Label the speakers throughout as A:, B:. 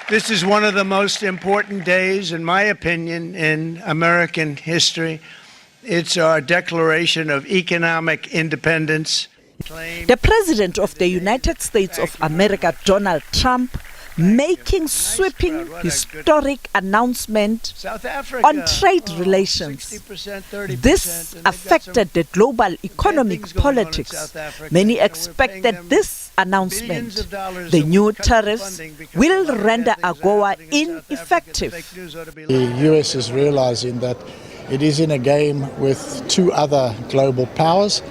A: This is one of the most important days, in my opinion, in American history. It's our declaration of economic independence.
B: The President of the United States of America, Donald Trump, making sweeping historic announcement on trade relations. This affected the global economic politics. Many expected this announcement, the new tariffs, will render AGOA ineffective.
C: The US is realizing that it is in a game with two other global powers.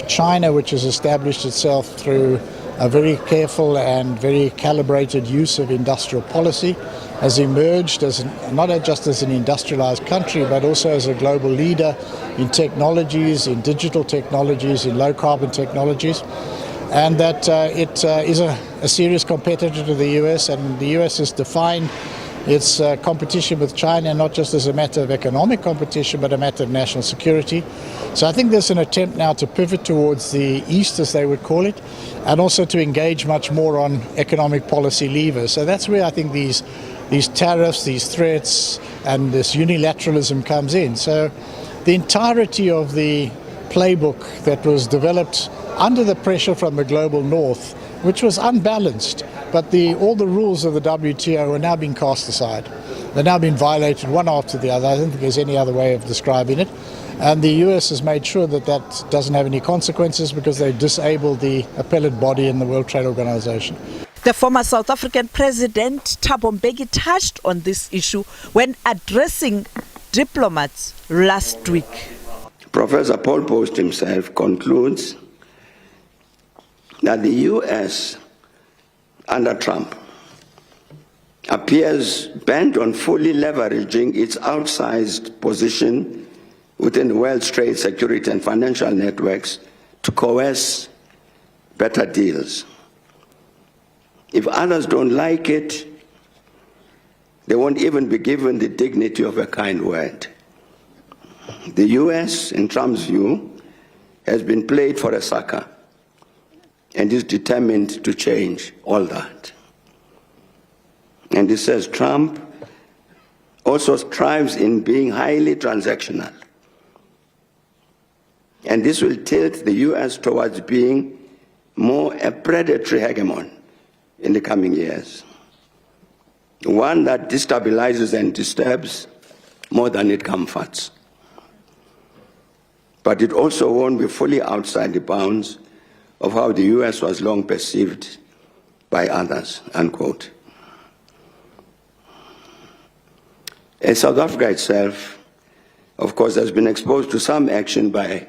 C: China, which has established itself through a very careful and very calibrated use of industrial policy, has emerged as not just as an industrialized country, but also as a global leader in technologies, in digital technologies, in low carbon technologies, and that it is a serious competitor to the US, and the US has defined its competition with China not just as a matter of economic competition, but a matter of national security. So I think there's an attempt now to pivot towards the East, as they would call it, and also to engage much more on economic policy levers. So that's where I think these tariffs, these threats, and this unilateralism comes in. So the entirety of the playbook that was developed under the pressure from the global North, which was unbalanced, but all the rules of the WTO are now being cast aside. They're now being violated one after the other. I don't think there's any other way of describing it. And the US has made sure that that doesn't have any consequences because they disabled the appellate body in the World Trade Organization.
B: The former South African President Thabo Mbeki touched on this issue when addressing diplomats last week.
D: Professor Paul Post himself concludes that the US under Trump appears bent on fully leveraging its outsized position within the world's trade, security, and financial networks to coerce better deals. If others don't like it, they won't even be given the dignity of a kind word. The US, in Trump's view, has been played for a sucker and is determined to change all that. And he says Trump also strives in being highly transactional. And this will tilt the US towards being more a predatory hegemon in the coming years. One that destabilizes and disturbs more than it comforts. But it also won't be fully outside the bounds of how the US was long perceived by others, unquote. And South Africa itself, of course, has been exposed to some action by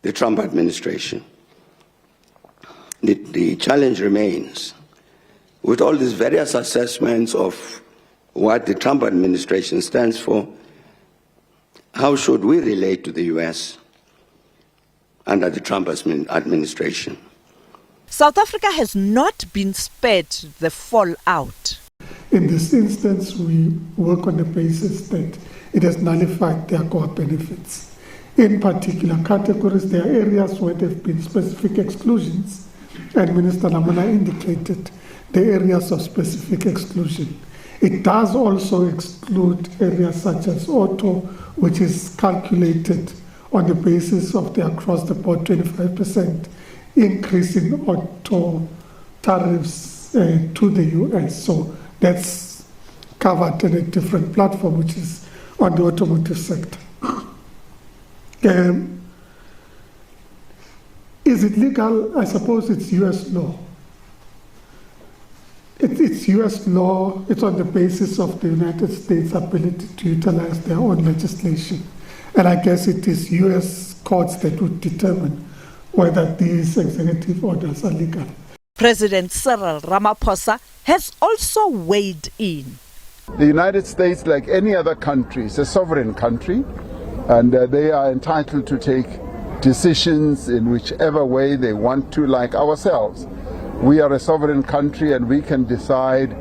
D: the Trump administration. The challenge remains. With all these various assessments of what the Trump administration stands for, how should we relate to the US under the Trump administration?
B: South Africa has not been spared the fallout.
E: In this instance, we work on the basis that it has nullified their core benefits. In particular categories, there are areas where there have been specific exclusions, and Minister Lamona indicated the areas of specific exclusion. It does also exclude areas such as auto, which is calculated on the basis of the across-the-board 25% increase in auto tariffs to the US. So that's covered in a different platform, which is on the automotive sector. Is it legal? I suppose it's US law. It's US law. It's on the basis of the United States' ability to utilize their own legislation. And I guess it is US courts that would determine whether these executive orders are legal.
B: President Cyril Ramaphosa has also weighed in.
F: The United States, like any other country, is a sovereign country, and they are entitled to take decisions in whichever way they want to, like ourselves. We are a sovereign country, and we can decide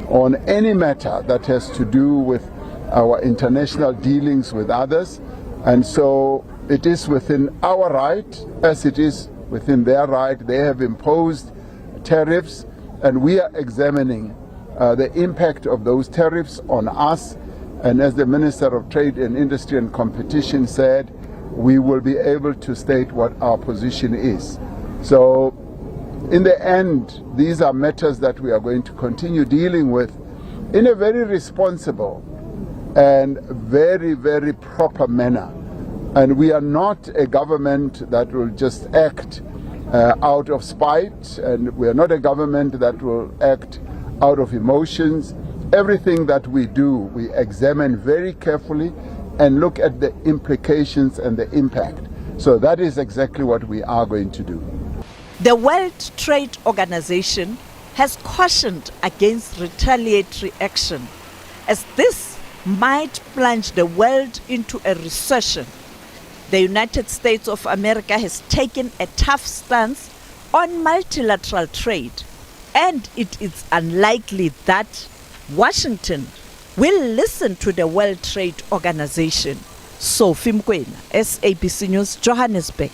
F: on any matter that has to do with our international dealings with others. And so it is within our right, as it is within their right. They have imposed tariffs, and we are examining the impact of those tariffs on us. And as the Minister of Trade and Industry and Competition said, we will be able to state what our position is. So in the end, these are matters that we are going to continue dealing with in a very responsible and very, very proper manner. And we are not a government that will just act out of spite, and we are not a government that will act out of emotions. Everything that we do, we examine very carefully and look at the implications and the impact. So that is exactly what we are going to do.
B: The World Trade Organization has cautioned against retaliatory action, as this might plunge the world into a recession. The United States of America has taken a tough stance on multilateral trade, and it is unlikely that Washington will listen to the World Trade Organization. Sophie Mkwena, SABC News, Johannesburg.